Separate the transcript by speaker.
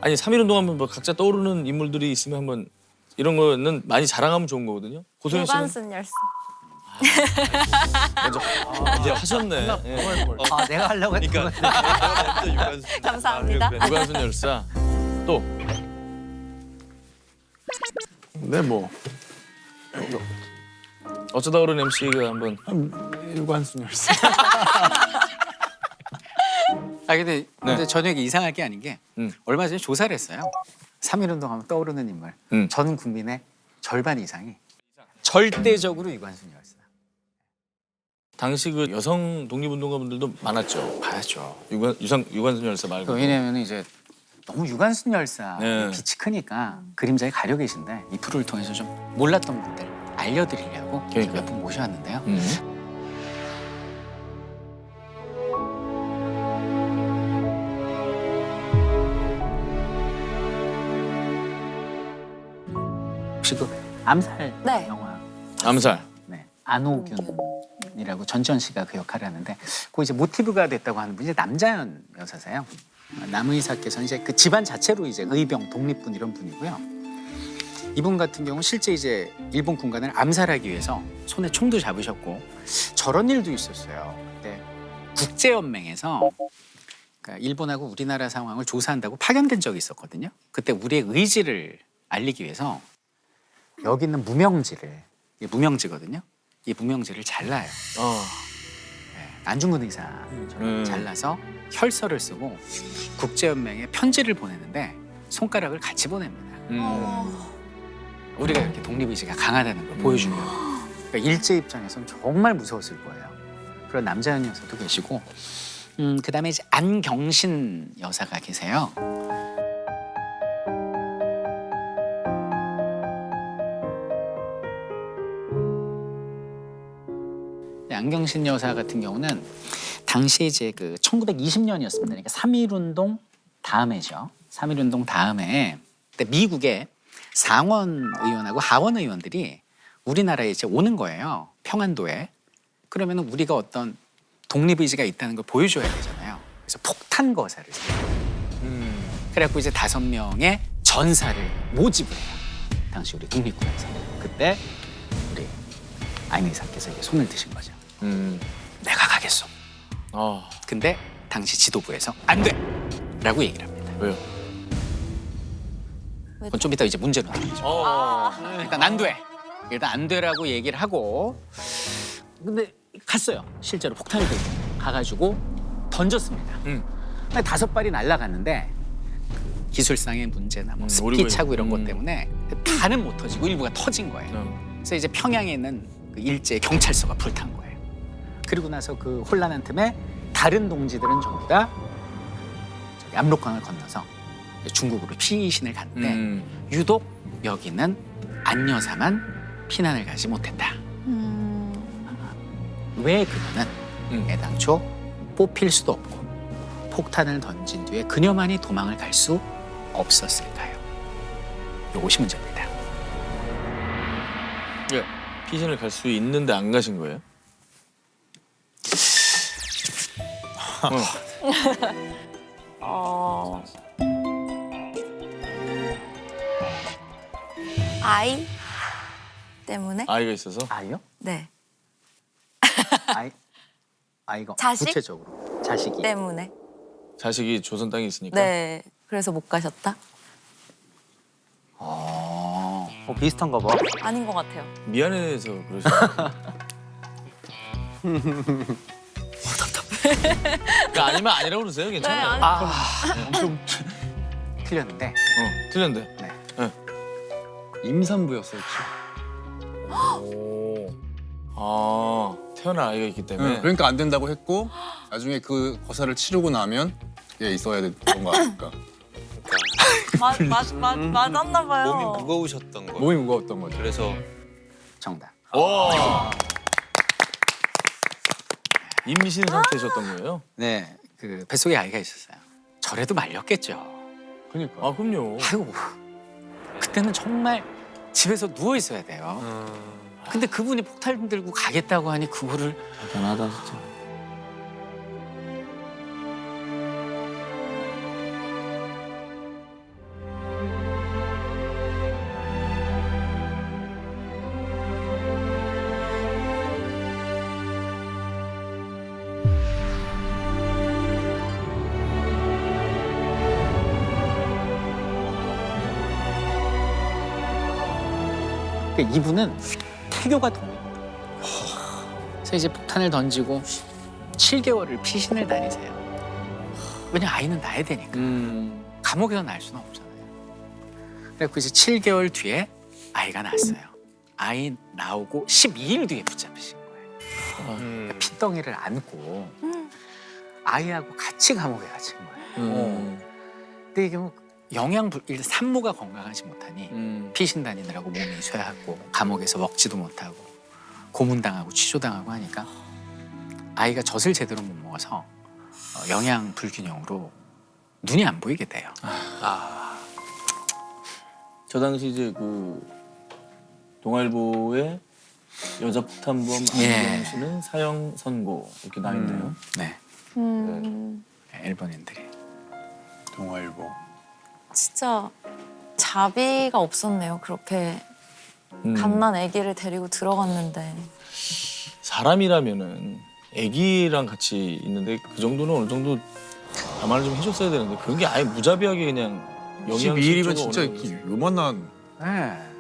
Speaker 1: 아니 3일 운동 한번 뭐 각자 떠오르는 인물들이 있으면 한번 이런 거는 많이 자랑하면 좋은 거거든요. 고소연 씨는
Speaker 2: 유관순 열사.
Speaker 1: 이제 하셨네. 예.
Speaker 3: 아, 내가 하려고 했던
Speaker 1: 그러니까
Speaker 3: 건데.
Speaker 2: 감사합니다.
Speaker 1: 유관순 열사 또. 네 뭐. 어쩌다 그런 MC가 한번
Speaker 4: 유관순 열사. 아 근데 전혀 이상할 게 아닌 게 얼마 전에 조사를 했어요. 3일 운동하면 떠오르는 인물. 전 국민의 절반 이상이 절대적으로 유관순 열사.
Speaker 1: 당시 그 여성 독립운동가분들도 많았죠.
Speaker 4: 봐야죠.
Speaker 1: 유관순 열사 말고.
Speaker 4: 왜냐면 이제 너무 유관순 열사
Speaker 1: 네.
Speaker 4: 빛이 크니까 그림자에 가려 계신데 이 프로를 통해서 좀 몰랐던 분들 알려드리려고
Speaker 1: 그러니까요.
Speaker 4: 몇 분 모셔왔는데요. 혹시 그 암살
Speaker 2: 네.
Speaker 4: 영화
Speaker 1: 암살.
Speaker 4: 네. 안호균이라고 전지현 씨가 그 역할을 하는데 그 이제 모티브가 됐다고 하는 분이 남자연 여사세요. 남의사께서는 이제 그 집안 자체로 이제 의병 독립군 이런 분이고요. 이분 같은 경우는 실제 이제 일본 군관을 암살하기 위해서 손에 총도 잡으셨고 저런 일도 있었어요. 그때 국제연맹에서 그러니까 일본하고 우리나라 상황을 조사한다고 파견된 적이 있었거든요. 그때 우리의 의지를 알리기 위해서 여기 있는 무명지를 이게 무명지거든요. 이 무명지를 잘라요. 네, 안중근 의사처럼 잘라서 혈서를 쓰고 국제연맹에 편지를 보내는데 손가락을 같이 보냅니다. 우리가 이렇게 독립의지가 강하다는 걸 보여주려고. 그러니까 일제 입장에서는 정말 무서웠을 거예요. 그런 남자연 여사도 계시고 그다음에 이제 안경신 여사가 계세요. 안경신 여사 같은 경우는 당시 이제 그 1920년이었습니다. 그러니까 3.1운동 다음에죠. 3.1운동 다음에 그때 미국의 상원 의원하고 하원 의원들이 우리나라에 이제 오는 거예요. 평안도에. 그러면 우리가 어떤 독립의지가 있다는 걸 보여줘야 되잖아요. 그래서 폭탄 거사를 써요. 그래갖고 이제 5명의 전사를 모집을 해요. 당시 우리 독립군에서. 그때 우리 안 의사께서 이제 손을 드신 거죠. 내가 가겠소. 근데 당시 지도부에서 안 돼! 라고 얘기를 합니다.
Speaker 1: 왜요?
Speaker 4: 그건 좀 이따 이제 문제로 나오죠. 일단 안 돼! 일단 안 돼라고 얘기를 하고 근데 갔어요. 실제로 폭탄을 들고 가가지고 던졌습니다. 근데 5발이 날아갔는데 그 기술상의 문제나 뭐 습기 차고 이런 것 때문에 다는 못 터지고 일부가 터진 거예요. 그래서 이제 평양에 있는 그 일제 경찰서가 불탄 거예요. 그리고 나서 그 혼란한 틈에 다른 동지들은 전부 다 저기 압록강을 건너서 중국으로 피신을 갔는데 유독 여기는 안 여사만 피난을 가지 못했다. 왜 그녀는 애당초 뽑힐 수도 없고 폭탄을 던진 뒤에 그녀만이 도망을 갈 수 없었을까요? 요것이 문제입니다.
Speaker 1: 예. 피신을 갈 수 있는데 안 가신 거예요?
Speaker 2: 아이 때문에?
Speaker 1: 아이가 있어서?
Speaker 4: 아이요?
Speaker 2: 네.
Speaker 4: 아이가
Speaker 2: 자식?
Speaker 4: 구체적으로 자식이
Speaker 2: 때문에.
Speaker 1: 자식이 조선 땅에 있으니까.
Speaker 2: 네. 그래서 못 가셨다?
Speaker 3: 비슷한가 봐.
Speaker 2: 아닌 것 같아요.
Speaker 1: 미안해서 그러시는 그러니까 아니면 아니라고 그러세요. 괜찮아요.
Speaker 4: 엄청 틀렸는데
Speaker 1: 틀렸는데.
Speaker 4: 네.
Speaker 5: 임산부였을지.
Speaker 1: 태어날 아이가 있기 때문에.
Speaker 5: 그러니까 안 된다고 했고 나중에 그 거사를 치르고 나면 얘 있어야 됐던 거 아닐까.
Speaker 2: 맞았나 봐요.
Speaker 6: 몸이 무거우셨던 거예요.
Speaker 5: 몸이 무거웠던 거죠.
Speaker 6: 그래서
Speaker 4: 정답.
Speaker 1: 와. 임신 상태셨던 거예요?
Speaker 4: 네, 그 뱃속에 아이가 있었어요. 저래도 말렸겠죠.
Speaker 5: 그러니까.
Speaker 1: 그럼요.
Speaker 4: 아이고, 그때는 정말 집에서 누워 있어야 돼요. 근데 그분이 폭탄 들고 가겠다고 하니 그거를
Speaker 3: 대단하다 진짜.
Speaker 4: 그러니까 이분은 태교가 독립니다. 그래서 이제 폭탄을 던지고 7개월을 피신을 다니세요. 왜냐 아이는 낳아야 되니까. 감옥에서 낳을 수는 없잖아요. 그래서 이제 7개월 뒤에 아이가 낳았어요. 아이 나오고 12일 뒤에 붙잡히신 거예요. 그러니까 핏덩이를 안고 아이하고 같이 감옥에 갇힌 거예요. 근데 이게 뭐 산모가 건강하지 못하니 피신 다니느라고 몸이 쇠하고 감옥에서 먹지도 못하고 고문당하고 취조당하고 하니까 아이가 젖을 제대로 못 먹어서 영양 불균형으로 눈이 안 보이게 돼요.
Speaker 1: 저 당시 이제 그 동아일보에 여자 폭탄범
Speaker 4: 예.
Speaker 1: 안경 씨는 사형 선고 이렇게 나 있네요.
Speaker 4: 네,
Speaker 2: 음,
Speaker 4: 일본인들이.
Speaker 5: 동아일보.
Speaker 2: 진짜 자비가 없었네요. 그렇게 갓난 아기를 데리고 들어갔는데.
Speaker 1: 사람이라면은 아기랑 같이 있는데 그 정도는 어느 정도 담화를 좀 해줬어야 되는데 그게 아예 무자비하게 그냥 영양
Speaker 5: 12일이면 진짜 요만한
Speaker 4: 네.